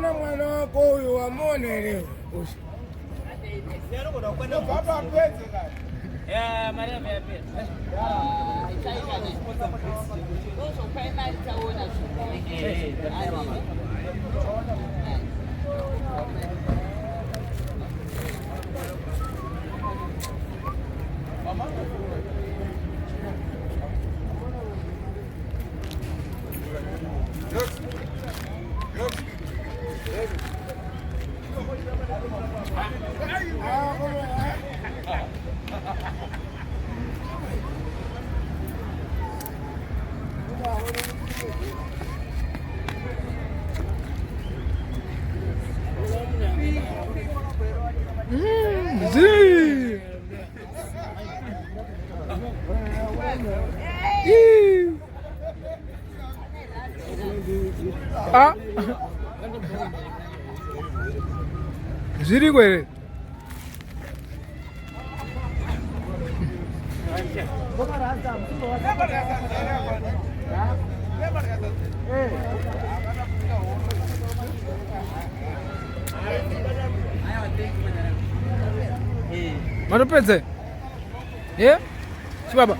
Ona mwana wako huyu wamone leo. Baba mpenzi kaka. Maria vya pesa. Ziri kwere. Mana pese? Yeah? Sibaba.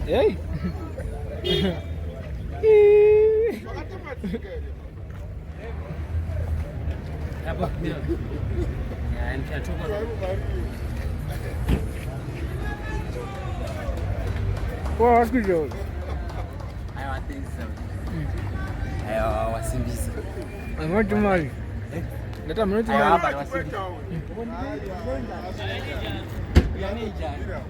Hey. Wah, aku jauh. Ayo ating sa. Ayo wasimbisa. Ano tumari? Leta mno tumari. Ayo hapa wasimbisa. Yani jana.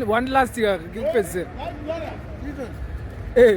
One last year. Hey,